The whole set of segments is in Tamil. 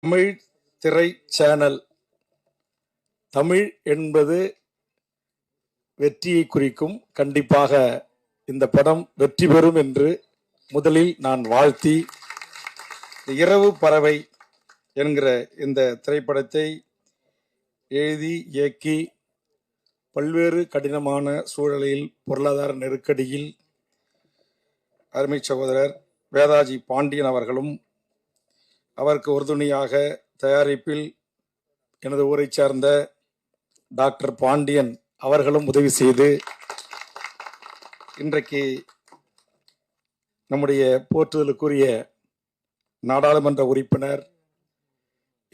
தமிழ் திரை சேனல். தமிழ் என்பது வெற்றியை குறிக்கும். கண்டிப்பாக இந்த படம் வெற்றி பெறும் என்று முதலில் நான் வாழ்த்தி, இரவு பறவை என்கிற இந்த திரைப்படத்தை எழுதி இயக்கி பல்வேறு கடினமான சூழலில் பொருளாதார நெருக்கடியில் அருமை சகோதரர் வேதாஜி பாண்டியன் அவர்களும், அவருக்கு உறுதுணையாக தயாரிப்பில் எனது ஊரை சார்ந்த டாக்டர் பாண்டியன் அவர்களும் உதவி செய்து இன்றைக்கு நம்முடைய போற்றுதலுக்குரிய நாடாளுமன்ற உறுப்பினர்,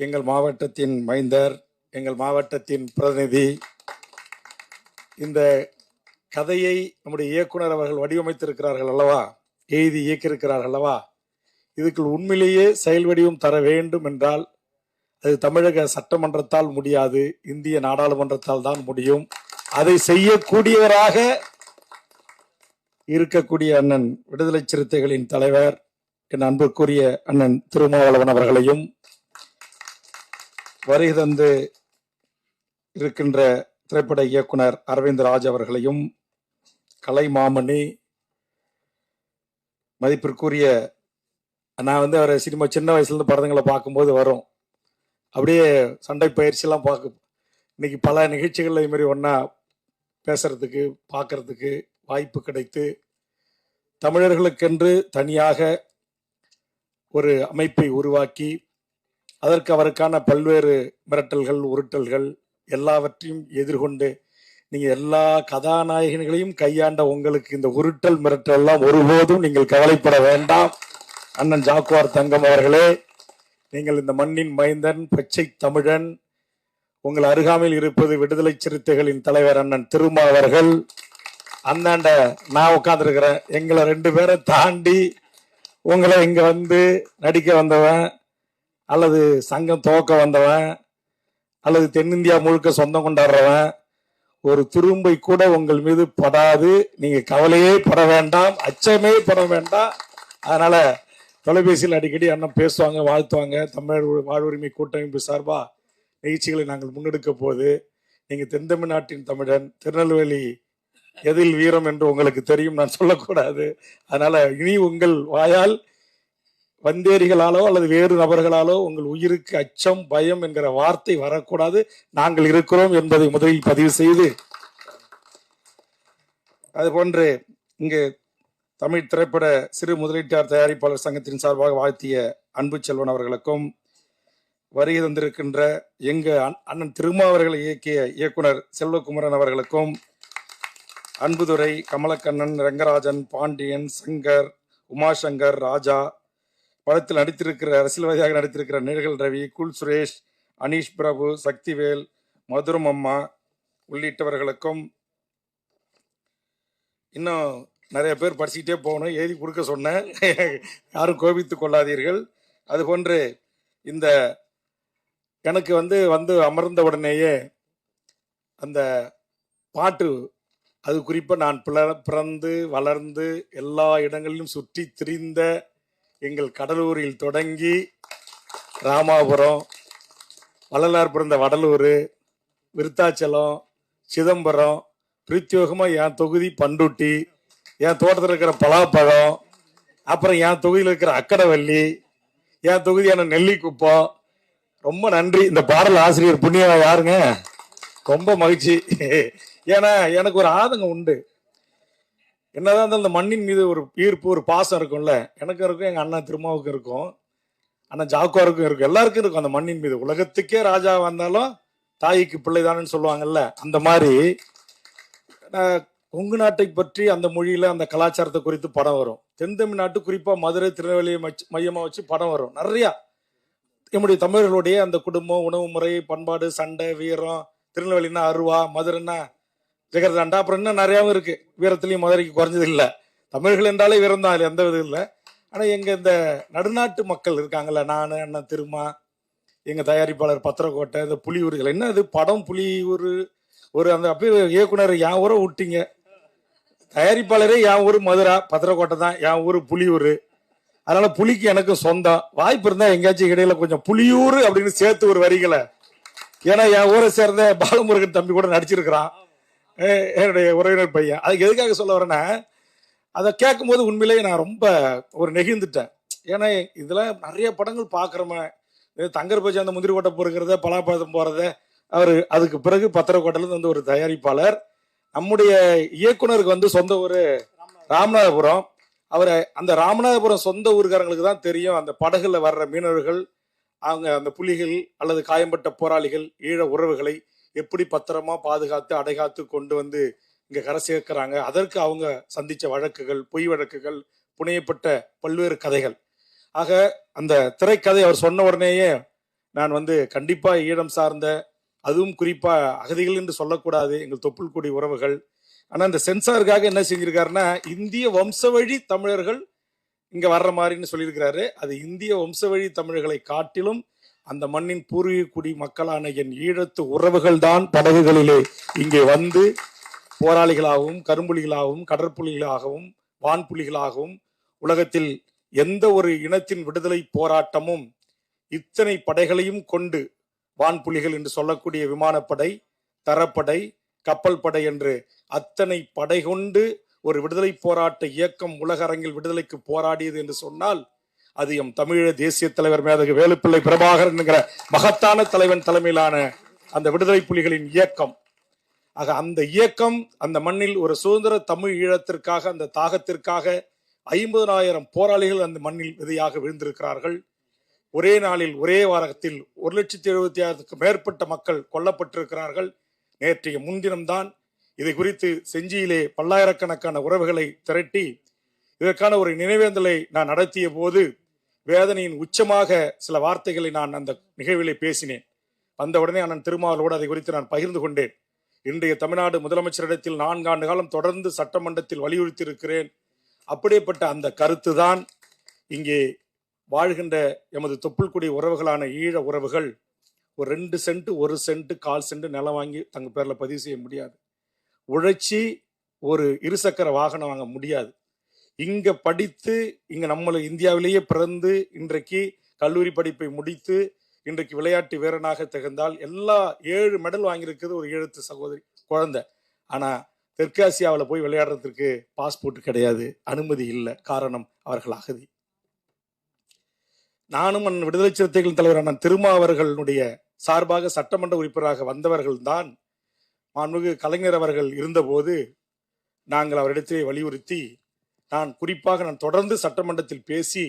எங்கள் மாவட்டத்தின் மைந்தர், எங்கள் மாவட்டத்தின் பிரதிநிதி, இந்த கதையை நம்முடைய இயக்குனர் அவர்கள் வடிவமைத்திருக்கிறார்கள் அல்லவா, எழுதி இயக்கியிருக்கிறார்கள் அல்லவா, இதுக்கு உண்மையிலேயே செயல் வடிவம் தர வேண்டும் என்றால் அது தமிழக சட்டமன்றத்தால் முடியாது, இந்திய நாடாளுமன்றத்தால் தான் முடியும். அதை செய்யக்கூடியவராக இருக்கக்கூடிய அண்ணன் விடுதலை சிறுத்தைகளின் தலைவர் என் அன்புக்குரிய அண்ணன் திருமாவளவன் அவர்களையும், வருகை தந்து இருக்கின்ற திரைப்பட இயக்குனர் அரவிந்த் ராஜ் அவர்களையும், கலை மாமணி, மதிப்பிற்குரிய, நான் அவரை சினிமா சின்ன வயசுலேருந்து படங்களை பார்க்கும்போது வரும், அப்படியே சண்டை பயிற்சியெல்லாம் பார்க்க, இன்னைக்கு பல நிகழ்ச்சிகளில் இது மாதிரி ஒன்றா பேசுறதுக்கு பார்க்கறதுக்கு வாய்ப்பு கிடைத்து, தமிழர்களுக்கென்று தனியாக ஒரு அமைப்பை உருவாக்கி அதற்கு அவருக்கான பல்வேறு மிரட்டல்கள் உருட்டல்கள் எல்லாவற்றையும் எதிர்கொண்டு நீங்கள் எல்லா கதாநாயகர்களையும் கையாண்ட உங்களுக்கு இந்த உருட்டல் மிரட்டல் எல்லாம் ஒருபோதும் நீங்கள் கவலைப்பட வேண்டாம். அண்ணன் ஜாக்குவார் தங்கம் அவர்களே, நீங்கள் இந்த மண்ணின் மைந்தன், பச்சை தமிழன். உங்கள் அருகாமையில் இருப்பது விடுதலை சிறுத்தைகளின் தலைவர் அண்ணன் திருமா அவர்கள். அந்தாண்ட நான் உட்காந்துருக்கிறேன். எங்களை 2 பேரை தாண்டி உங்களை இங்க வந்து நடிக்க வந்தவன், அல்லது சங்கம் துவக்க வந்தவன், அல்லது தென்னிந்தியா முழுக்க சொந்தம் கொண்டாடுறவன் ஒரு துரும்பை கூட உங்கள் மீது படாது. நீங்க கவலையே பட வேண்டாம், அச்சமே பட வேண்டாம். அதனால தொலைபேசியில் அடிக்கடி அண்ணன் பேசுவாங்க, வாழ்த்துவாங்க. தமிழ் வாழ்வுரிமை கூட்டமைப்பு சார்பா நிகழ்ச்சிகளை நாங்கள் முன்னெடுக்க போது, நீங்க தென் தமிழ்நாட்டின் தமிழன், திருநெல்வேலி எதில் வீரம் என்று உங்களுக்கு தெரியும், நான் சொல்லக்கூடாது. அதனால இனி உங்கள் வாயால் வந்தேரிகளாலோ அல்லது வேறு நபர்களாலோ உங்கள் உயிருக்கு அச்சம் பயம் என்கிற வார்த்தை வரக்கூடாது. நாங்கள் இருக்கிறோம் என்பதை முதலில் பதிவு செய்து, அதுபோன்று இங்கு தமிழ் திரைப்பட சிறு முதலீட்டார் தயாரிப்பாளர் சங்கத்தின் சார்பாக வாழ்த்திய அன்பு செல்வன் அவர்களுக்கும், வருகை தந்திருக்கின்ற எங்க அண்ணன் திருமா அவர்களை இயக்கிய இயக்குனர் செல்வகுமரன் அவர்களுக்கும், அன்புதுரை, கமலக்கண்ணன், ரங்கராஜன், பாண்டியன், சங்கர், உமாசங்கர், ராஜா, படத்தில் நடித்திருக்கிற அரசியல்வாதியாக நடித்திருக்கிற நேர்கள் ரவி, குல் சுரேஷ், அனீஷ் பிரபு, சக்திவேல், மதுரம் அம்மா உள்ளிட்டவர்களுக்கும், இன்னும் நிறைய பேர் படிச்சுக்கிட்டே போகணும், எழுதி கொடுக்க சொன்னேன், யாரும் கோபித்துக் கொள்ளாதீர்கள். அதுபோன்று இந்த எனக்கு வந்து அமர்ந்த உடனேயே அந்த பாட்டு, அது குறிப்பாக நான் பிறந்து வளர்ந்து எல்லா இடங்களிலும் சுற்றி திரிந்த எங்கள் கடலூரில் தொடங்கி ராமாபுரம், வள்ளலார் பிறந்த வடலூர், விருத்தாச்சலம், சிதம்பரம், பிரத்யோகமாக என் தொகுதி பண்டுட்டி, என் தோட்டத்தில் இருக்கிற பலாப்பழம், அப்புறம் என் தொகுதியில் இருக்கிற அக்கடவள்ளி, என் தொகுதியான நெல்லிக்குப்பம். ரொம்ப நன்றி. இந்த பாடல் ஆசிரியர் புண்ணியம் யாருங்க, ரொம்ப மகிழ்ச்சி. ஏன்னா எனக்கு ஒரு ஆதங்கம் உண்டு. என்னதான் இருந்தாலும் இந்த மண்ணின் மீது ஒரு ஈர்ப்பு, ஒரு பாசம் இருக்கும்ல. எனக்கும் இருக்கும், எங்க அண்ணன் திருமாவுக்கும் இருக்கும், அண்ணன் ஜாக்குவாருக்கும் இருக்கும், எல்லாருக்கும் இருக்கும் அந்த மண்ணின் மீது. உலகத்துக்கே ராஜா வந்தாலும் தாய்க்கு பிள்ளைதானு சொல்லுவாங்கல்ல, அந்த மாதிரி கொங்கு நாட்டை பற்றி அந்த மொழியில அந்த கலாச்சாரத்தை குறித்து படம் வரும். தென் தமிழ்நாட்டு குறிப்பா மதுரை திருநெல்வேலியை மையமா வச்சு படம் வரும் நிறையா. நம்முடைய தமிழர்களுடைய அந்த குடும்பம், உணவு முறை, பண்பாடு, சண்டை, வீரம். திருநெல்வேலின்னா அருவா, மதுரைன்னா ஜெகர்தாண்டா, அப்புறம் இன்னும் நிறையாவும் இருக்கு. வீரத்திலையும் மதுரைக்கு குறைஞ்சது இல்லை. தமிழர்கள் என்றாலே வீரம் தான், அதில் எந்த விதம் இல்லை. ஆனால் எங்க இந்த நடுநாட்டு மக்கள் இருக்காங்கல்ல, நான், அண்ணன் திருமா, எங்க தயாரிப்பாளர் பத்திரக்கோட்டை, இந்த புலியூர்கள், என்ன இது படம் புலியூர், ஒரு அந்த அப்பயே இயக்குனர் என் ஊரை விட்டீங்க, தயாரிப்பாளரே என் ஊர் மதுரா, பத்திரக்கோட்டை தான், என் ஊர் புலியூர். அதனால புலிக்கு எனக்கும் சொந்தம். வாய்ப்பு இருந்தா எங்கேயாச்சும் இடையில கொஞ்சம் புலியூர் அப்படின்னு சேர்த்து ஒரு வரிகளை, ஏன்னா என் ஊரை சேர்ந்த பாலமுருகன் தம்பி கூட நடிச்சிருக்கிறான், என்னுடைய உறவினர் பையன். அதுக்கு எதுக்காக சொல்ல வரேன்னா, அதை கேட்கும் போது உண்மையிலேயே நான் ரொம்ப ஒரு நெகிழ்ந்துட்டேன். ஏன்னா இதெல்லாம் நிறைய படங்கள் பாக்குறோமே, தங்கர் பச்சி அந்த முந்திரி கோட்டை பொறுக்கிறத, பலாப்பழம் போறத, அவரு அதுக்கு பிறகு பத்திரக்கோட்டையில வந்து ஒரு தயாரிப்பாளர். நம்முடைய இயக்குனருக்கு வந்து சொந்த ஊர் ராமநாதபுரம். அவரை அந்த ராமநாதபுரம் சொந்த ஊருக்காரங்களுக்கு தான் தெரியும் அந்த படகுல வர்ற மீனவர்கள், அவங்க அந்த புலிகள் அல்லது காயம்பட்ட போராளிகள் ஈழ உறவுகளை எப்படி பத்திரமா பாதுகாத்து அடைகாத்து கொண்டு வந்து இங்க கரை சேர்க்கிறாங்க. அதற்கு அவங்க சந்திச்ச வழக்குகள், பொய் வழக்குகள், புனையப்பட்ட பல்வேறு கதைகள். ஆக அந்த திரைக்கதை அவர் சொன்ன உடனேயே நான் வந்து கண்டிப்பா ஈழம் சார்ந்த, அதுவும் குறிப்பா அகதிகள் என்று சொல்லக்கூடாது, எங்கள் தொப்புள் கொடி உறவுகள். ஆனா இந்த சென்சாருக்காக என்ன செஞ்சிருக்காருன்னா, இந்திய வம்சவழி தமிழர்கள் இங்க வர்ற மாதிரின்னு சொல்லியிருக்கிறாரு. அது இந்திய வம்சவழி தமிழர்களை காட்டிலும் அந்த மண்ணின் பூர்வீக குடி மக்களான என் ஈழத்து உறவுகள் தான் படகுகளிலே இங்கே வந்து போராளிகளாகவும், கரும்புலிகளாகவும், கடற்புலிகளாகவும், வான்புலிகளாகவும், உலகத்தில் எந்த ஒரு இனத்தின் விடுதலை போராட்டமும் இத்தனை படைகளையும் கொண்டு, வான்புலிகள் என்று சொல்லக்கூடிய விமானப்படை, தரப்படை, கப்பல் படை என்று அத்தனை படை கொண்டு ஒரு விடுதலை போராட்ட இயக்கம் உலக அரங்கில் விடுதலைக்கு போராடியது என்று சொன்னால், அது எம் தமிழீழ தேசிய தலைவர் மேதகு வேலுப்பிள்ளை பிரபாகரன் என்கிற மகத்தான தலைவன் தலைமையிலான அந்த விடுதலை புலிகளின் இயக்கம். ஆக அந்த இயக்கம் அந்த மண்ணில் ஒரு சுதந்திர தமிழ் ஈழத்திற்காக, அந்த தாகத்திற்காக 50,000 போராளிகள் அந்த மண்ணில் விதையாக விழுந்திருக்கிறார்கள். ஒரே நாளில், ஒரே வாரத்தில் 1,76,000 மேற்பட்ட மக்கள் கொல்லப்பட்டிருக்கிறார்கள். நேற்றைய முன்தினம்தான் இதை குறித்து செஞ்சியிலே பல்லாயிரக்கணக்கான உறவுகளை திரட்டி இதற்கான ஒரு நினைவேந்தலை நான் நடத்திய போது வேதனையின் உச்சமாக சில வார்த்தைகளை நான் அந்த நிகழ்விலே பேசினேன். வந்த உடனே அண்ணன் திருமாவளவோடு அதை குறித்து நான் பகிர்ந்து கொண்டேன். இன்றைய தமிழ்நாடு முதலமைச்சரிடத்தில் 4 ஆண்டு காலம் தொடர்ந்து சட்டமன்றத்தில் வலியுறுத்தி இருக்கிறேன். அப்படிப்பட்ட அந்த கருத்து தான் இங்கே வாழ்கின்ற எமது தொப்புள்குடி உறவுகளான ஈழ உறவுகள் ஒரு 2 சென்ட், 1 சென்ட், 1/4 சென்ட் நிலம் வாங்கி தங்க பேர்ல பதிவு செய்ய முடியாது. உழைச்சி ஒரு இருசக்கர வாகனம் வாங்க முடியாது. இங்க படித்து, இங்க நம்மள இந்தியாவிலேயே பிறந்து, இன்றைக்கு கல்லூரி படிப்பை முடித்து, இன்றைக்கு விளையாட்டு வீரனாக திகழ்ந்தால், எல்லா 7 மெடல் வாங்கியிருக்கிறது ஒரு ஈழத்து சகோதரி குழந்தை. ஆனா தெற்காசியாவில் போய் விளையாடுறதுக்கு பாஸ்போர்ட் கிடையாது, அனுமதி இல்லை. காரணம், அவர்கள் அகதி. நானும் விடுதலை சிறுத்தைகளின் தலைவரான திருமா அவர்களுடைய சார்பாக சட்டமன்ற உறுப்பினராக வந்தவர்கள் தான். மாண்புமிகு கலைஞர் அவர்கள் இருந்தபோது நாங்கள் அவரிடத்திலே வலியுறுத்தி, நான் தொடர்ந்து சட்டமன்றத்தில் பேசி,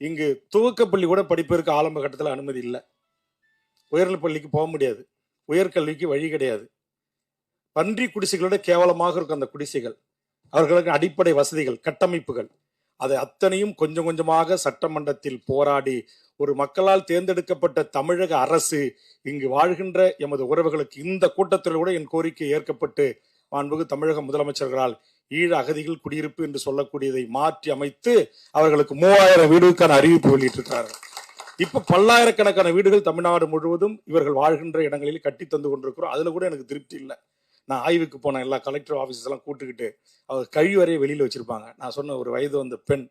இங்கு துவக்கப்பள்ளி கூட படிப்பதற்கு ஆரம்ப கட்டத்தில் அனுமதி இல்லை. உயர்நிலை பள்ளிக்கு போக முடியாது, உயர்கல்விக்கு வழி கிடையாது. பன்றி குடிசைகளோட கேவலமாக இருக்கும் அந்த குடிசைகள். அவர்களுக்கு அடிப்படை வசதிகள், கட்டமைப்புகள், அதை அத்தனையும் கொஞ்சம் கொஞ்சமாக சட்டமன்றத்தில் போராடி ஒரு மக்களால் தேர்ந்தெடுக்கப்பட்ட தமிழக அரசு இங்கு வாழ்கின்ற எமது உறவுகளுக்கு இந்த கூட்டத்தில் கூட என் கோரிக்கை ஏற்கப்பட்டு மாண்புமிகு தமிழக முதலமைச்சர்களால் ஈழ அகதிகள் குடியிருப்பு என்று சொல்லக்கூடியதை மாற்றி அமைத்து அவர்களுக்கு 3000 வீடுகளுக்கான அறிவிப்பு வெளியிட்டிருக்கிறார்கள். இப்ப பல்லாயிரக்கணக்கான வீடுகள் தமிழ்நாடு முழுவதும் இவர்கள் வாழ்கின்ற இடங்களில் கட்டி தந்து கொண்டிருக்கிறோம். அதுல கூட எனக்கு திருப்தி இல்லை. நான் ஆய்வுக்கு போன எல்லா கலெக்டர் ஆஃபீஸஸ் எல்லாம் கூட்டுக்கிட்டு அவர் கழிவறையை வெளியில வச்சிருப்பாங்க. நான் சொன்ன ஒரு வயது வந்த பெண்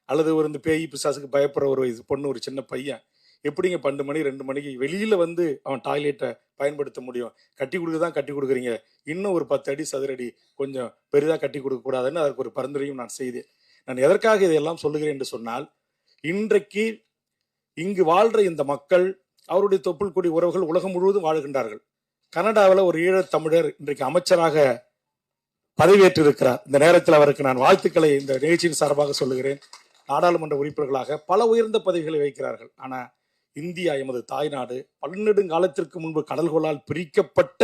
அல்லது ஒரு இந்த பேய் பிசாசுக்கு பயப்படுற ஒரு வயசு பொண்ணு, ஒரு சின்ன பையன் எப்படிங்க 12 மணி 2 மணிக்கு வெளியில வந்து அவன் டாய்லெட்டை பயன்படுத்த முடியும்? கட்டி கொடுக்குதான் கட்டி கொடுக்குறீங்க, இன்னும் ஒரு 10 அடி சதுரடி கொஞ்சம் பெரிதா கட்டி கொடுக்க கூடாதுன்னு அதற்கு ஒரு பரிந்துரையும் நான் செய்தேன். நான் எதற்காக இதையெல்லாம் சொல்லுகிறேன் என்று சொன்னால், இன்றைக்கு இங்கு வாழ்ற இந்த மக்கள், அவருடைய தொப்புள் கொடி உறவுகள் உலகம் முழுவதும் வாழ்கின்றார்கள். கனடாவில் ஒரு ஈழத் தமிழர் இன்றைக்கு அமைச்சராக பதவியேற்று இருக்கிறார். இந்த நேரத்தில் அவருக்கு நான் வாழ்த்துக்களை இந்த நிகழ்ச்சியின் சார்பாக சொல்லுகிறேன். நாடாளுமன்ற உறுப்பினர்களாக பல உயர்ந்த பதவிகளை வைக்கிறார்கள். ஆனா இந்தியா எமது தாய்நாடு, பன்னெடுங்காலத்திற்கு முன்பு கடல்களால் பிரிக்கப்பட்ட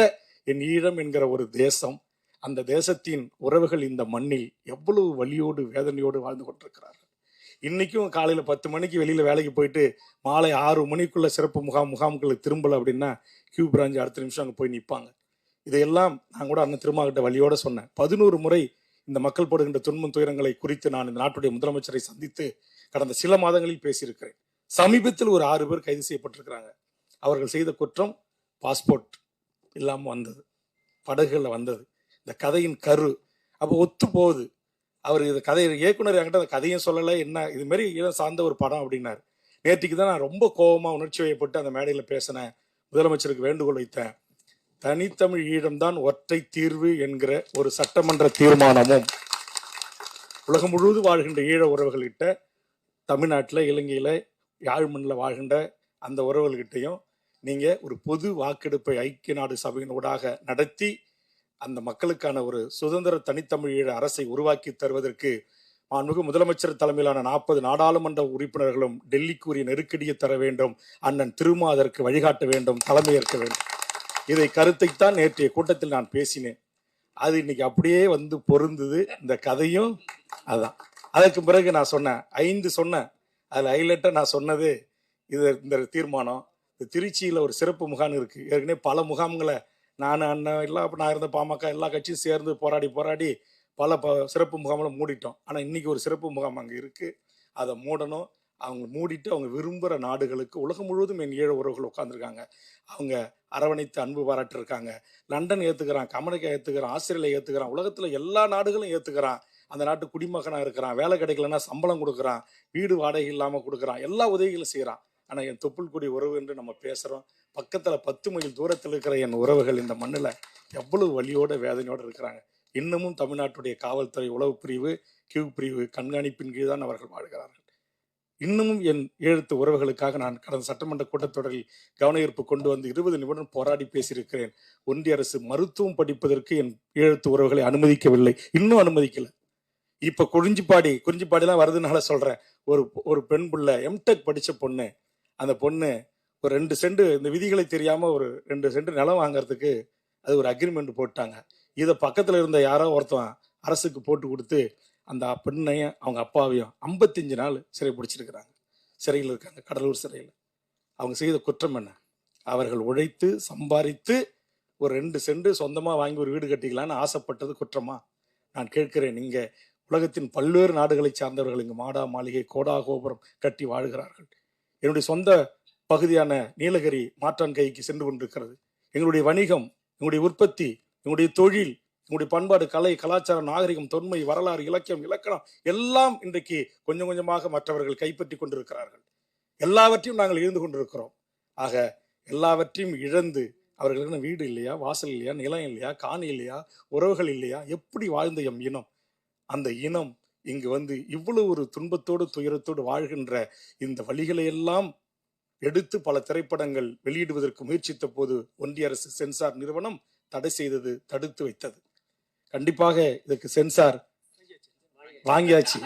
என் ஈழம் என்கிற ஒரு தேசம். அந்த தேசத்தின் உறவுகள் இந்த மண்ணில் எவ்வளவு வலியோடு வேதனையோடு வாழ்ந்து கொண்டிருக்கிறார்கள். இன்னைக்கும் காலையில 10 மணிக்கு வெளியில வேலைக்கு போயிட்டு மாலை 6 மணிக்குள்ள சிறப்பு முகாம்களுக்கு திரும்பல அப்படின்னா கியூ பிரான்ச் அடுத்த நிமிஷம் அங்க போய் நிற்பாங்க. இதையெல்லாம் நான் கூட அண்ணன் திருமாகிட்ட வழியோட சொன்னேன். 11 முறை இந்த மக்கள் படுகின்ற துன்பம் துயரங்களை குறித்து நான் இந்த நாட்டுடைய முதலமைச்சரை சந்தித்து கடந்த சில மாதங்களில் பேசியிருக்கிறேன். சமீபத்தில் ஒரு 6 பேர் கைது செய்யப்பட்டிருக்கிறாங்க. அவர்கள் செய்த குற்றம் பாஸ்போர்ட் இல்லாம வந்தது, படகுல வந்தது. இந்த கதையின் கரு அப்போ ஒத்து போகுது. அவர் இது கதை இயக்குனர் என்கிட்ட அந்த கதையும் சொல்லலை, என்ன இது மாதிரி ஈழம் சார்ந்த ஒரு படம் அப்படின்னாரு. நேற்றுக்கு தான் நான் ரொம்ப கோபமா உணர்ச்சி வயப்பட்டு அந்த மேடையில் பேசினேன். முதலமைச்சருக்கு வேண்டுகோள் வைத்தேன். தனித்தமிழ் ஈழம்தான் ஒற்றை தீர்வு என்கிற ஒரு சட்டமன்ற தீர்மானமும் உலகம் முழுவதும் வாழ்கின்ற ஈழ உறவுகள்கிட்ட, தமிழ்நாட்டில் இலங்கையில் யாழ்மண்ணில் வாழ்கின்ற அந்த உறவுகள்கிட்டையும் நீங்கள் ஒரு பொது வாக்கெடுப்பை ஐக்கிய நாடு சபையின் ஊடாக நடத்தி அந்த மக்களுக்கான ஒரு சுதந்திர தனித்தமிழ் ஈழ அரசை உருவாக்கி தருவதற்கு மாண்புமிகு முதலமைச்சர் தலைமையிலான 40 நாடாளுமன்ற உறுப்பினர்களும் டெல்லிக்குரிய நெருக்கடியை தர வேண்டும். அண்ணன் திருமா அதற்கு வழிகாட்ட வேண்டும், தலைமையேற்க வேண்டும். இதை கருத்தைத்தான் நேற்றைய கூட்டத்தில் நான் பேசினேன். அது இன்னைக்கு அப்படியே வந்து பொருந்தது. இந்த கதையும் அதான். அதற்கு பிறகு நான் சொன்னேன் 5 சொன்னேன். அதில் ஹைலைட்டாக நான் சொன்னது இந்த தீர்மானம். திருச்சியில் ஒரு சிறப்பு முகாம் இருக்கு. ஏற்கனவே பல முகாம்களை நான் அண்ணன் எல்லாம் நான் இருந்த பாமக எல்லா கட்சியும் சேர்ந்து போராடி பல சிறப்பு முகாம்களை மூடிட்டோம். ஆனால் இன்னைக்கு ஒரு சிறப்பு முகாம் அங்கே இருக்கு. அதை மூடணும். அவங்க மூடிட்டு அவங்க விரும்புகிற நாடுகளுக்கு உலகம் முழுவதும் என் ஈழ உறவுகள் உட்காந்துருக்காங்க. அவங்க அரவணைத்து அன்பு பாராட்டு இருக்காங்க. லண்டன் ஏற்றுக்கிறான், அமெரிக்கா ஏற்றுக்கிறான், ஆஸ்திரேலியா ஏற்றுக்கிறான், உலகத்தில் எல்லா நாடுகளும் ஏற்றுக்கிறான். அந்த நாட்டு குடிமகனாக இருக்கிறான், வேலை கிடைக்கலன்னா சம்பளம் கொடுக்குறான், வீடு வாடகை இல்லாமல் கொடுக்குறான், எல்லா உதவிகளும் செய்கிறான். ஆனால் என் தொப்புள் கொடி உறவு என்று நம்ம பேசுகிறோம். பக்கத்தில் 10 மைல் தூரத்தில் இருக்கிற என் உறவுகள் இந்த மண்ணில் எவ்வளவு வலியோட வேதனையோடு இருக்கிறாங்க. இன்னமும் தமிழ்நாட்டுடைய காவல்துறை உளவு பிரிவு, கியூ பிரிவு கண்காணிப்பின் கீழ் தான் அவர்கள் வாழ்கிறார்கள். இன்னமும் என் ஈழத்து உறவுகளுக்காக நான் கடந்த சட்டமன்ற கூட்டத்தொடரில் கவன ஈர்ப்பு கொண்டு வந்து 20 நிமிடம் போராடி பேசியிருக்கிறேன். ஒன்றிய அரசு மருத்துவம் படிப்பதற்கு என் ஈழத்து உறவுகளை அனுமதிக்கவில்லை, இன்னும் அனுமதிக்கல. இப்ப குறிஞ்சிப்பாடிலாம் வருதுனால சொல்றேன். ஒரு பெண் புள்ள எம்டெக் படிச்ச பொண்ணு, அந்த பொண்ணு ஒரு 2 சென்ட் இந்த விதிகளை தெரியாம ஒரு 2 சென்ட் நிலம் வாங்கறதுக்கு அது ஒரு அக்ரிமெண்ட் போட்டாங்க. இதை பக்கத்துல இருந்த யாரோ ஒருத்தன் அரசுக்கு போட்டு கொடுத்து அந்த பெண்ணையும் அவங்க அப்பாவையும் 55 நாள் சிறை பிடிச்சிருக்கிறாங்க. சிறையில் இருக்காங்க, கடலூர் சிறையில். அவங்க செய்த குற்றம் என்ன? அவர்கள் உழைத்து சம்பாதித்து ஒரு 2 சென்ட் சொந்தமா வாங்கி ஒரு வீடு கட்டிக்கலான்னு ஆசைப்பட்டது குற்றமா? நான் கேட்கிறேன். இங்க உலகத்தின் பல்வேறு நாடுகளை சார்ந்தவர்கள் இங்கு மாடா மாளிகை, கோடா கோபுரம் கட்டி வாழ்கிறார்கள். என்னுடைய சொந்த பகுதியான நீலகிரி மாற்றான் கைக்கு சென்று கொண்டிருக்கிறது. எங்களுடைய வணிகம், எங்களுடைய உற்பத்தி, எங்களுடைய தொழில், எங்களுடைய பண்பாடு, கலை, கலாச்சாரம், நாகரிகம், தொன்மை, வரலாறு, இலக்கியம், இலக்கணம் எல்லாம் இன்றைக்கு கொஞ்சம் கொஞ்சமாக மற்றவர்கள் கைப்பற்றி கொண்டிருக்கிறார்கள். எல்லாவற்றையும் நாங்கள் இழந்து கொண்டிருக்கிறோம். ஆக எல்லாவற்றையும் இழந்து அவர்களுக்கு வீடு இல்லையா, வாசல் இல்லையா, நிலம் இல்லையா, காணி இல்லையா, உறவுகள் இல்லையா, எப்படி வாழ்ந்த எம் இனம்? அந்த இனம் இங்கு வந்து இவ்வளவு ஒரு துன்பத்தோடு துயரத்தோடு வாழ்கின்ற இந்த வழிகளை எல்லாம் எடுத்து பல திரைப்படங்கள் வெளியிடுவதற்கு முயற்சித்த போது ஒன்றிய அரசு சென்சார் நிறுவனம் தடை செய்தது, தடுத்து வைத்தது. கண்டிப்பாக இதற்கு சென்சார் வாங்கியாச்சு.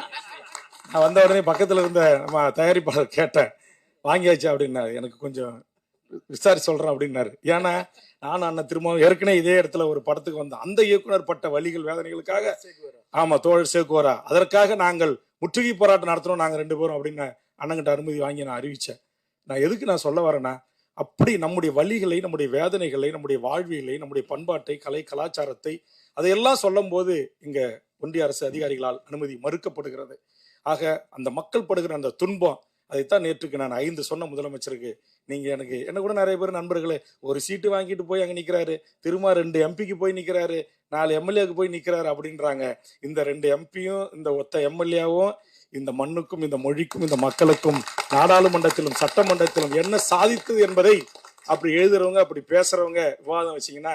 நான் வந்த உடனே பக்கத்துல இருந்த நம்ம தயாரிப்பாளர் கேட்டேன், வாங்கியாச்சு அப்படின்னாரு. எனக்கு கொஞ்சம் விசாரிச்சு சொல்றேன் அப்படின்னாரு. ஏன்னா நான் அண்ணன் திரும்பவும் ஏற்கனவே இதே இடத்துல ஒரு படத்துக்கு வந்தேன். அந்த இயக்குனர் பட்ட வலிகள் வேதனைகளுக்காக, ஆமா தோழர் சேக்குவரா, அதற்காக நாங்கள் முற்றுகை போராட்டம் நடத்துறோம் நாங்க 2 பேரும் அப்படின்னு அண்ணங்கிட்ட அனுமதி வாங்கி நான் அறிவிச்சேன். நான் எதுக்கு நான் சொல்ல வரேன்னா, அப்படி நம்முடைய வலிகளை, நம்முடைய வேதனைகளை, நம்முடைய வாழ்வியலை, நம்முடைய பண்பாட்டை, கலை, கலாச்சாரத்தை அதையெல்லாம் சொல்லும் போது இங்க ஒன்றிய அரசு அதிகாரிகளால் அனுமதி மறுக்கப்படுகிறது. ஆக அந்த மக்கள் படுகிற அந்த துன்பம், அதைத்தான் நேற்றுக்கு நான் 5 சொன்ன முதலமைச்சருக்கு. நீங்க என்ன கூட நிறைய பேர் நண்பர்களே, ஒரு சீட்டு வாங்கிட்டு போய் அங்க நிக்கிறாரு, திரும்ப 2 எம்பிக்கு போய் நிக்கிறாரு, 4 எம்எல்ஏக்கு போய் நிக்கிறாரு அப்படின்றாங்க. இந்த 2 எம்பியும் இந்த ஒத்த எம்எல்ஏவும் இந்த மண்ணுக்கும் இந்த மொழிக்கும் இந்த மக்களுக்கும் நாடாளுமன்றத்திலும் சட்டமன்றத்திலும் என்ன சாதித்தது என்பதை அப்படி எழுதுறவங்க, அப்படி பேசுறவங்க விவாதம் வச்சீங்கன்னா,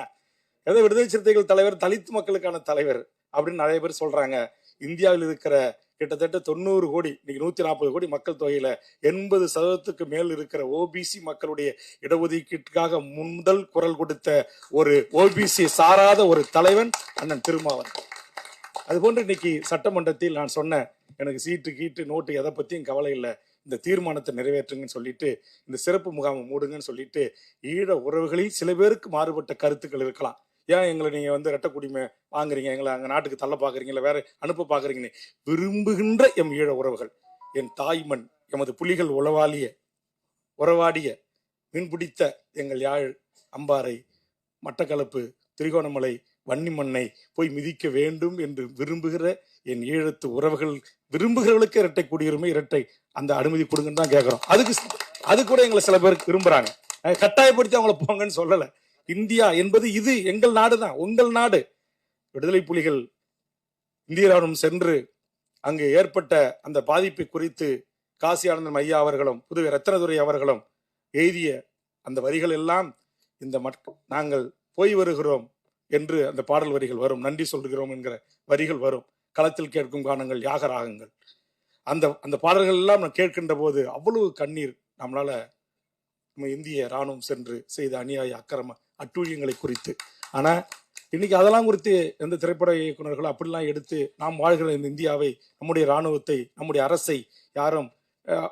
ஏதோ விடுதலை சிறுத்தைகள் தலைவர் தலித் மக்களுக்கான தலைவர் அப்படின்னு நிறைய பேர் சொல்றாங்க. இந்தியாவில் இருக்கிற கிட்டத்தட்ட 90 கோடி, இன்னைக்கு 140 கோடி மக்கள் தொகையில 80% மேல் இருக்கிற ஓபிசி மக்களுடைய இடஒதுக்கீட்டுக்காக முதல் குரல் கொடுத்த ஒரு ஓபிசி சாராத ஒரு தலைவன் அண்ணன் திருமாவன். அதுபோன்று இன்னைக்கு சட்டமன்றத்தில் நான் சொன்ன, எனக்கு சீட்டு கீட்டு நோட்டு எதை பத்தியும் கவலை இல்லை, இந்த தீர்மானத்தை நிறைவேற்றுங்கன்னு சொல்லிட்டு, இந்த சிறப்பு முகாமை மூடுங்கன்னு சொல்லிட்டு, ஈழ உறவுகளில் சில பேருக்கு மாறுபட்ட கருத்துக்கள் இருக்கலாம். ஏன் எங்களை நீங்க வந்து ரெட்டை குடிமை வாங்குறீங்க, எங்களை அங்க நாட்டுக்கு தள்ள பாக்குறீங்களா, வேற அனுப்ப பாக்குறீங்கன்னு விரும்புகின்ற எம் ஈழ உறவுகள், என் தாய்மண், எமது புலிகள் உறவாடிய மீன்பிடித்த எங்கள் யாழ், அம்பாறை, மட்டக்களப்பு, திரிகோணமலை, வன்னிமண்ணை போய் மிதிக்க வேண்டும் என்று விரும்புகிற என் ஈழத்து உறவுகள், விரும்புகிறவர்களுக்கு இரட்டை குடியுரிமை, இரட்டை அந்த அனுமதி கொடுங்கன்னு தான் கேட்கிறோம். அது கூட எங்களை சில பேருக்கு விரும்புறாங்க. கட்டாயப்படுத்தி அவங்கள போங்கன்னு சொல்லல. இந்தியா என்பது இது எங்கள் நாடு தான், உங்கள் நாடு. விடுதலை புலிகள் இந்திய ராணுவம் சென்று அங்கு ஏற்பட்ட அந்த பாதிப்பை குறித்து காசி ஆனந்தன் ஐயா அவர்களும் புதுவை ரத்னதுரை அவர்களும் எழுதிய அந்த வரிகள் எல்லாம் இந்த நாங்கள் போய் வருகிறோம் என்று அந்த பாடல் வரிகள் வரும், நன்றி சொல்கிறோம் என்கிற வரிகள் வரும், களத்தில் கேட்கும் கானங்கள் யாகராகங்கள், அந்த அந்த பாடல்கள் எல்லாம் நான் கேட்கின்ற போது அவ்வளவு கண்ணீர். நம்மளால நம்ம இந்திய ராணுவம் சென்று செய்த அநியாய அக்கிரம அட்டூழியங்களை குறித்து. ஆனா இன்னைக்கு அதெல்லாம் குறித்து எந்த திரைப்பட இயக்குநர்கள் அப்படிலாம் எடுத்து நாம் வாழ்கிற இந்த இந்தியாவை, நம்முடைய இராணுவத்தை, நம்முடைய அரசை யாரும்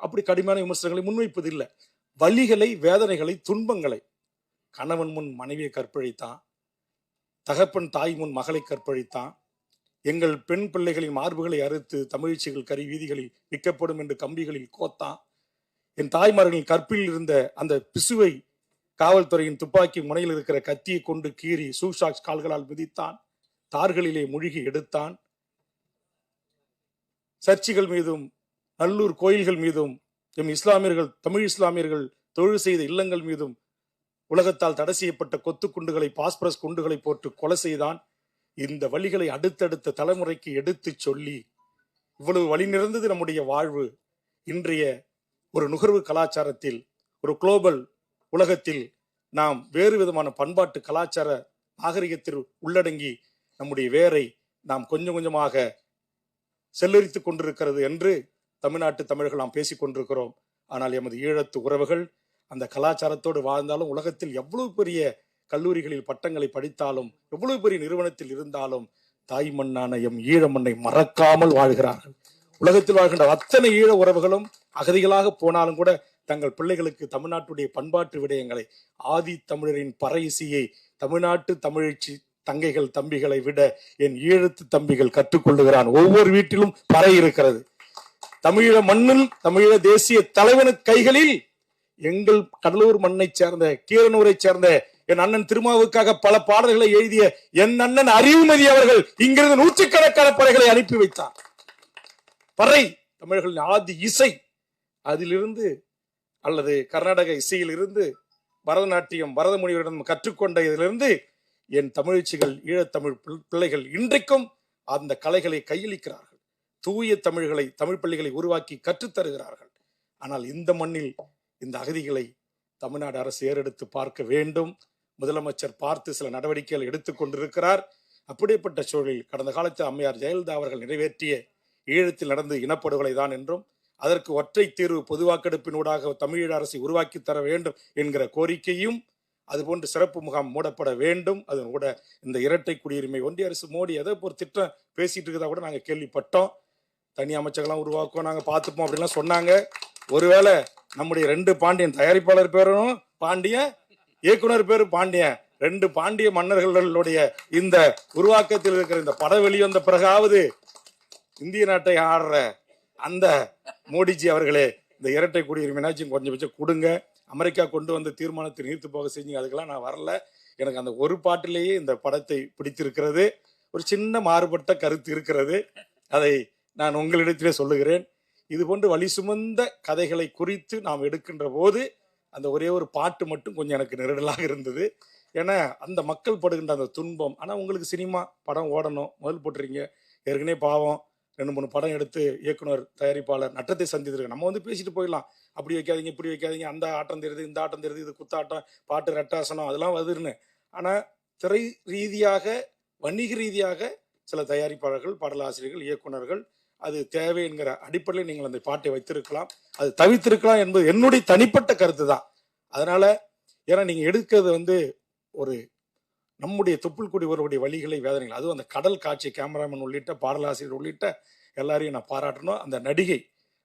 அப்படி கடுமையான விமர்சனங்களை முன்வைப்பதில்லை. வலிகளை, வேதனைகளை, துன்பங்களை, கணவன் முன் மனைவியை கற்பழித்தான், தகப்பன் தாய் முன் மகளை கற்பழித்தான், எங்கள் பெண் பிள்ளைகளின் மார்புகளை அறுத்து தமிழ்ச்சிகள் கறி வீதிகளில் விற்கப்படும் என்று கம்பிகளில் கோத்தான், என் தாய்மார்களின் கற்பில் இருந்த அந்த பிசுவை காவல்துறையின் துப்பாக்கி முனையில் இருக்கிற கத்தியை கொண்டு கீறி சூஷாக்ஸ் கால்களால் மிதித்தான், தார்களிலே மூழ்கி எடுத்தான், சர்ச்சுகள் மீதும் நல்லூர் கோயில்கள் மீதும் எம் இஸ்லாமியர்கள், தமிழ் இஸ்லாமியர்கள் தொழில் செய்த இல்லங்கள் மீதும் உலகத்தால் தடை செய்யப்பட்ட கொத்து குண்டுகளை, பாஸ்பரஸ் குண்டுகளை போட்டு கொலை செய்தான். இந்த வழிகளை அடுத்தடுத்த தலைமுறைக்கு எடுத்து சொல்லி இவ்வளவு வழி நிறைந்தது நம்முடைய வாழ்வு. இன்றைய ஒரு நுகர்வு கலாச்சாரத்தில், ஒரு குளோபல் உலகத்தில் நாம் வேறு விதமான பண்பாட்டு கலாச்சார நாகரிகத்தில் உள்ளடங்கி நம்முடைய வேரை நாம் கொஞ்சம் கொஞ்சமாக செல்லரித்துக் கொண்டிருக்கிறது என்று தமிழ்நாட்டு தமிழர்கள் நாம் பேசிக் கொண்டிருக்கிறோம். ஆனால் எமது ஈழத்து உறவுகள் அந்த கலாச்சாரத்தோடு வாழ்ந்தாலும், உலகத்தில் எவ்வளவு பெரிய கல்லூரிகளில் பட்டங்களை படித்தாலும், எவ்வளவு பெரிய நிறுவனத்தில் இருந்தாலும் தாய் மண்ணான எம் ஈழ மண்ணை மறக்காமல் வாழ்கிறார்கள். உலகத்தில் வாழ்கின்ற அத்தனை ஈழ உறவுகளும் அகதிகளாக போனாலும் கூட தங்கள் பிள்ளைகளுக்கு தமிழ்நாட்டுடைய பண்பாட்டு விடயங்களை, ஆதி தமிழரின் பறை இசையை தமிழ்நாட்டு தமிழச்சி தங்கைகள் தம்பிகளை விட என் ஈழத்து தம்பிகள் கற்றுக்கொள்ளுகிறான். ஒவ்வொரு வீட்டிலும் பறை இருக்கிறது. தமிழீழ மண்ணில் தமிழீழ தேசிய தலைவனுக்கு கைகளில் எங்கள் கடலூர் மண்ணை சேர்ந்த, கீரனூரை சேர்ந்த என் அண்ணன் திருமாவுக்காக பல பாடல்களை எழுதிய என் அண்ணன் அறிவுமதி அவர்கள் இங்கிருந்து நூற்றுக்கணக்கான பறைகளை அனுப்பி வைத்தார். பறை தமிழர்களின் ஆதி இசை. அதிலிருந்து அல்லது கர்நாடக இசையில் இருந்து பரதநாட்டியம் பரதமுனிவரிடம் கற்றுக்கொண்ட இதிலிருந்து என் தமிழச்சிகள், ஈழத்தமிழ் பிள்ளைகள் இன்றைக்கும் அந்த கலைகளை கையளிக்கிறார்கள். தூய தமிழ்களை, தமிழ் பள்ளிகளை உருவாக்கி கற்றுத்தருகிறார்கள். ஆனால் இந்த மண்ணில் இந்த அகதிகளை தமிழ்நாடு அரசு ஏறெடுத்து பார்க்க வேண்டும். முதலமைச்சர் பார்த்து சில நடவடிக்கைகள் எடுத்துக் கொண்டிருக்கிறார். அப்படிப்பட்ட சூழலில் கடந்த காலத்தில் அம்மையார் ஜெயலலிதா அவர்கள் நிறைவேற்றிய ஈழத்தில் நடந்த இனப்படுகொலை தான் என்றும், அதற்கு ஒற்றை தீர்வு பொது வாக்கெடுப்பினூடாக தமிழீழ அரசை உருவாக்கி தர வேண்டும் என்கிற கோரிக்கையும், அதுபோன்று சிறப்பு முகாம் மூடப்பட வேண்டும். அதன் கூட இந்த இரட்டை குடியுரிமை ஒன்றிய அரசு மோடி எதை ஒரு திட்டம் பேசிட்டு இருக்கதா கூட நாங்கள் கேள்விப்பட்டோம். தனி அமைச்சர்கள்லாம் உருவாக்குவோம், நாங்கள் பார்த்துப்போம் அப்படின்லாம் சொன்னாங்க. ஒருவேளை நம்முடைய 2 பாண்டியன், தயாரிப்பாளர் பேரும் பாண்டியன், இயக்குனர் பேரு பாண்டியன், 2 பாண்டிய மன்னர்களுடைய இந்த உருவாக்கத்தில் இருக்கிற இந்த படம் வெளிவந்த பிறகாவது இந்திய நாட்டை ஆடுற அந்த மோடிஜி அவர்களே இந்த இரட்டை குடியுரிமைனாச்சும் கொஞ்சம் கொடுங்க. அமெரிக்கா கொண்டு வந்த தீர்மானத்தை நீர்த்து போக செஞ்சு, அதுக்கெல்லாம் நான் வரல. எனக்கு அந்த ஒரு பாட்டிலேயே இந்த படத்தை பிடித்திருக்கிறது. ஒரு சின்ன மாறுபட்ட கருத்து இருக்கிறது, அதை நான் உங்களிடத்திலே சொல்லுகிறேன். இது போன்று வழி சுமந்த கதைகளை குறித்து நாம் எடுக்கின்ற போது அந்த ஒரே ஒரு பாட்டு மட்டும் கொஞ்சம் எனக்கு நெருடலாக இருந்தது. ஏன்னா அந்த மக்கள் படுகின்ற அந்த துன்பம். ஆனால் உங்களுக்கு சினிமா படம் ஓடணும், முதல் போட்டுறீங்க. ஏற்கனவே பாவம் 2-3 படம் எடுத்து இயக்குனர், தயாரிப்பாளர் நட்டத்தை சந்தித்திருக்கு. நம்ம வந்து பேசிட்டு போயிடலாம், அப்படி வைக்காதீங்க, இப்படி வைக்காதீங்க, அந்த ஆட்டம் தெரியுது, இந்த ஆட்டம் தெரியுது, இது குத்தாட்டம், பாட்டு ரெட்டாசனம், அதெல்லாம் வருதுன்னு. ஆனால் திரை ரீதியாக, வணிக ரீதியாக சில தயாரிப்பாளர்கள், பாடலாசிரியர்கள், இயக்குனர்கள் அது தேவை என்கிற அடிப்படையில் நீங்கள் அந்த பாட்டை வைத்திருக்கலாம், அது தவிர்த்திருக்கலாம் என்பது என்னுடைய தனிப்பட்ட கருத்து தான். அதனால ஏன்னா நீங்க எடுக்கிறது வந்து ஒரு நம்முடைய தொப்புள்குடி ஒருவருடைய வழிகளை, வேதனைகள், அதுவும் அந்த கடல் காட்சி, கேமராமேன் உள்ளிட்ட பாடலாசிரியர் உள்ளிட்ட எல்லாரையும் நான் பாராட்டணும். அந்த நடிகை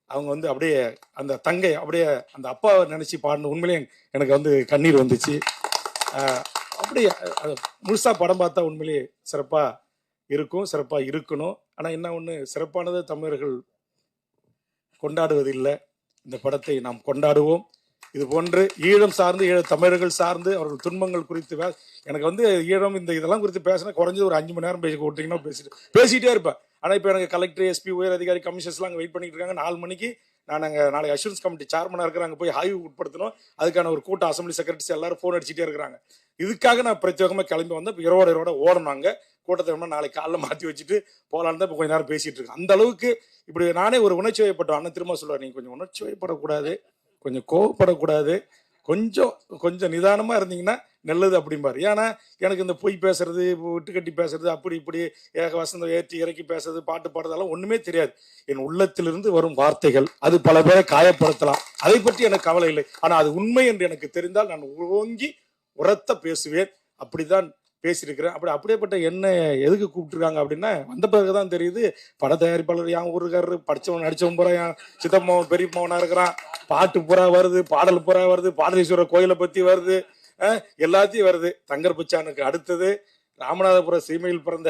அவங்க வந்து அப்படியே அந்த தங்கை அப்படியே அந்த அப்பாவை நினைச்சு பாடணும். உண்மையிலேயே எனக்கு வந்து கண்ணீர் வந்துச்சு. அப்படியே முழுசா படம் பார்த்தா உண்மையிலேயே சிறப்பா இருக்கும், சிறப்பா இருக்கணும். ஆனா என்ன ஒண்ணு, சிறப்பானது தமிழர்கள் கொண்டாடுவதில்லை. இந்த படத்தை நாம் கொண்டாடுவோம். இது போன்று ஈழம் சார்ந்து, ஈழ தமிழர்கள் சார்ந்து அவர்கள் துன்பங்கள் குறித்து எனக்கு வந்து ஈழம் இந்த இதெல்லாம் குறித்து பேசினா குறைஞ்சது ஒரு 5 மணி நேரம் பேசி விட்டீங்கன்னா பேசிட்டே இருப்பேன். ஆனா இப்ப எனக்கு கலெக்டர், எஸ்பி, உயர் அதிகாரி, கமிஷனர்ஸ்லாம் அங்கே வெயிட் பண்ணிட்டு இருக்காங்க. 4 மணிக்கு நான் அங்கே நாளைக்கு அஷூரன்ஸ் கமிட்டி சேர்மனாக இருக்கிற அங்கே போய் ஆய்வு உட்படுத்தணும். அதுக்கான ஒரு கூட்டம், அசம்பிளி செக்ரட்டரிஸ் எல்லாரும் ஃபோன் அடிச்சுட்டே இருக்கிறாங்க. இதுக்காக நான் பிரத்யேகமாக கிளம்பி வந்தேன். இப்போ இரவோட ஓடனாங்க. கூட்டத்தை வேணா நாளைக்கு காலைல மாற்றி வச்சுட்டு போகலான்னு தான் இப்போ கொஞ்ச நேரம் பேசிட்டு இருக்கேன். அந்த அளவுக்கு இப்படி நானே ஒரு உணர்ச்சி வயப்பட்டோம். அண்ணன் திரும்ப சொல்லுவார், நீங்கள் கொஞ்சம் உணர்ச்சி வயப்படக்கூடாது, கொஞ்சம் கோவப்படக்கூடாது, கொஞ்சம் கொஞ்சம் நிதானமாக இருந்தீங்கன்னா நல்லது அப்படிம்பார். ஏன்னா எனக்கு இந்த பொய் பேசுறது, விட்டு கட்டி பேசுறது, அப்படி இப்படி ஏக வசந்தம் ஏற்றி இறக்கி பேசுறது, பாட்டு பாடுறதெல்லாம் ஒன்றுமே தெரியாது. என் உள்ளத்திலிருந்து வரும் வார்த்தைகள் அது பல பேரை காயப்படுத்தலாம், அதை பற்றி எனக்கு கவலை இல்லை. ஆனால் அது உண்மை என்று எனக்கு தெரிந்தால் நான் ஓங்கி உரத்த பேசுவேன். அப்படிதான் பேசியிருக்கிறேன். அப்படியேப்பட்ட என்ன எதுக்கு கூப்பிட்டுருக்காங்க அப்படின்னா, வந்த பிறகுதான் தெரியுது பட தயாரிப்பாளர் என் ஊருக்காரரு, படிச்சவன் நடிச்சவன் பூரா என் சித்தம்மாவன் பெரியம்மாவனா இருக்கிறான், பாட்டு பூரா வருது, பாடல் பூரா வருது, பாடலீஸ்வரர் கோயிலை பத்தி வருது, எல்லாத்தையும் வருது. தங்கர் பச்சானுக்கு அடுத்தது ராமநாதபுரம் சீமையில் பிறந்த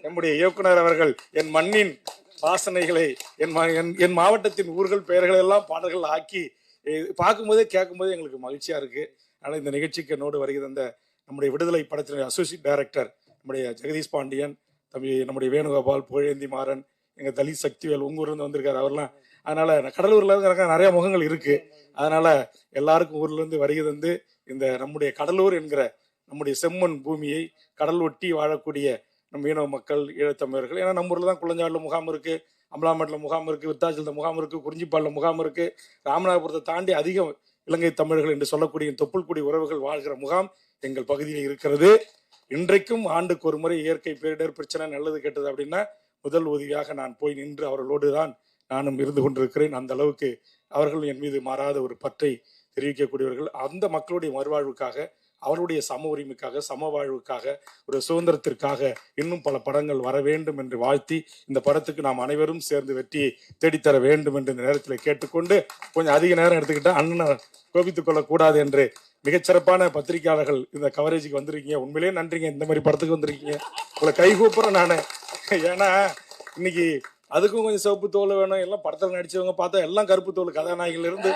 நம்முடைய இயக்குனர் அவர்கள் என் மண்ணின் வாசனைகளை, என் மாவட்டத்தின் ஊர்கள் பெயர்களை எல்லாம் பாடல்கள் ஆக்கி பார்க்கும்போதே கேட்கும்போதே எங்களுக்கு மகிழ்ச்சியா இருக்கு. அதனால இந்த நிகழ்ச்சிக்கு என்னோடு வருகிற அந்த நம்முடைய விடுதலை படத்தினுடைய அசோசியேட் டைரக்டர் நம்முடைய ஜெகதீஷ் பாண்டியன், தம்பி நம்முடைய வேணுகோபால், புகழேந்தி மாறன், எங்க தலித் சக்திவேல் உங்க ஊர்ல இருந்து வந்திருக்காரு அவர்லாம். அதனால கடலூர்ல இருந்து நிறைய முகங்கள் இருக்கு. அதனால எல்லாருக்கும் ஊர்ல இருந்து வருகை தந்து இந்த நம்முடைய கடலூர் என்கிற நம்முடைய செம்மண் பூமியை, கடல் ஒட்டி வாழக்கூடிய நம் மீனவ மக்கள், ஈழத்தமிழர்கள், ஏன்னா நம்ம ஊர்ல தான் குளஞ்சாடுல முகாம் இருக்கு, அம்பலாமேட்டில் முகாம் இருக்கு, விருத்தாச்சலத்தில் முகாம் இருக்கு, குறிஞ்சிப்பாடில் முகாம் இருக்கு, ராமநாதபுரத்தை தாண்டி அதிகம் இலங்கை தமிழர்கள் என்று சொல்லக்கூடிய தொப்புள்குடி உறவுகள் வாழ்கிற முகாம் எங்கள் பகுதியில் இருக்கிறது. இன்றைக்கும் ஆண்டுக்கு ஒரு முறை இயற்கை பேரிடர் பிரச்சனை நல்லது கெட்டது அப்படின்னா முதல் உதவியாக நான் போய் நின்று அவர்களோடு தான் நானும் இருந்து கொண்டிருக்கிறேன். அந்த அளவுக்கு அவர்கள் என் மீது மாறாத ஒரு பற்றை தெரிவிக்கக்கூடியவர்கள். அந்த மக்களுடைய மறுவாழ்வுக்காக, அவருடைய சம உரிமைக்காக, சம வாழ்வுக்காக, ஒரு சுதந்திரத்திற்காக இன்னும் பல படங்கள் வர வேண்டும் என்று வாழ்த்தி, இந்த படத்துக்கு நாம் அனைவரும் சேர்ந்து வெற்றியை தேடித்தர வேண்டும் என்று இந்த நேரத்தில் கேட்டுக்கொண்டு, கொஞ்சம் அதிக நேரம் எடுத்துக்கிட்டா அண்ணனை கோபித்துக் கொள்ளக்கூடாது என்று மிகச்சிறப்பான பத்திரிகையாளர்கள் இந்த கவரேஜுக்கு வந்திருக்கீங்க. உண்மையிலேயே நன்றிங்க. இந்த மாதிரி படத்துக்கு வந்திருக்கீங்க, உங்களை கைகூப்புறேன் நான். ஏன்னா இன்னைக்கு அதுக்கும் கொஞ்சம் சிவப்பு தோல் வேணும். எல்லாம் படத்தில் நடிச்சவங்க பார்த்தா எல்லாம் கருப்பு தோல், கதாநாயகன்லேருந்து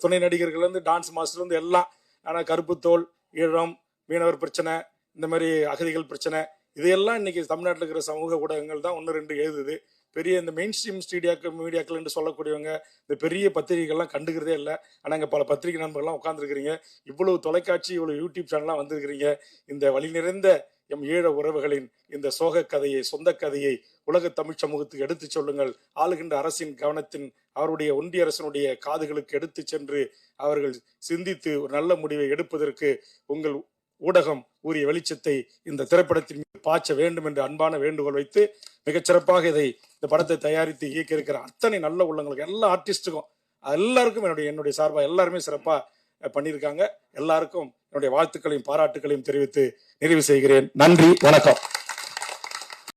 துணை நடிகர்கள்லேருந்து டான்ஸ் மாஸ்டர்லேருந்து எல்லாம். ஆனால் கருப்பு தோல், ஈழம், மீனவர் பிரச்சனை, இந்த மாதிரி அகதிகள் பிரச்சனை, இதையெல்லாம் இன்னைக்கு தமிழ்நாட்டில் இருக்கிற சமூக ஊடகங்கள் தான் 1-2 எழுதுது. பெரிய இந்த மெயின் ஸ்ட்ரீம் மீடியாக்கள் என்று சொல்லக்கூடியவங்க, இந்த பெரிய பத்திரிகைகள்லாம் கண்டுக்கிறதே இல்லை. ஆனால் இங்கே பல பத்திரிகை நண்பர்கள்லாம் உட்காந்துருக்கிறீங்க, இவ்வளவு தொலைக்காட்சி, இவ்வளவு யூடியூப் சேனல்லாம் வந்திருக்கிறீங்க. இந்த வழி நிறைந்த எம் ஈழ உறவுகளின் இந்த சோக கதையை, சொந்த கதையை உலக தமிழ் சமூகத்துக்கு எடுத்து சொல்லுங்கள். ஆளுகின்ற அரசின் கவனத்தின், அவருடைய ஒன்றிய அரசனுடைய காதுகளுக்கு எடுத்து சென்று அவர்கள் சிந்தித்து ஒரு நல்ல முடிவை எடுப்பதற்கு உங்கள் ஊடகம் உரிய வெளிச்சத்தை இந்த திரைப்படத்தின் மீது பாய்ச்ச வேண்டும் என்று அன்பான வேண்டுகோள் வைத்து, மிகச்சிறப்பாக இந்த படத்தை தயாரித்து இயக்கி இருக்கிற அத்தனை நல்ல உள்ளங்களுக்கு, எல்லா ஆர்டிஸ்டுக்கும், எல்லாருக்கும் என்னுடைய சார்பாக எல்லாருமே சிறப்பா பண்ணியிருக்காங்க. எல்லாருக்கும் என்னுடைய வாழ்த்துக்களையும் பாராட்டுகளையும் தெரிவித்து நிறைவு செய்கிறேன். நன்றி, வணக்கம்.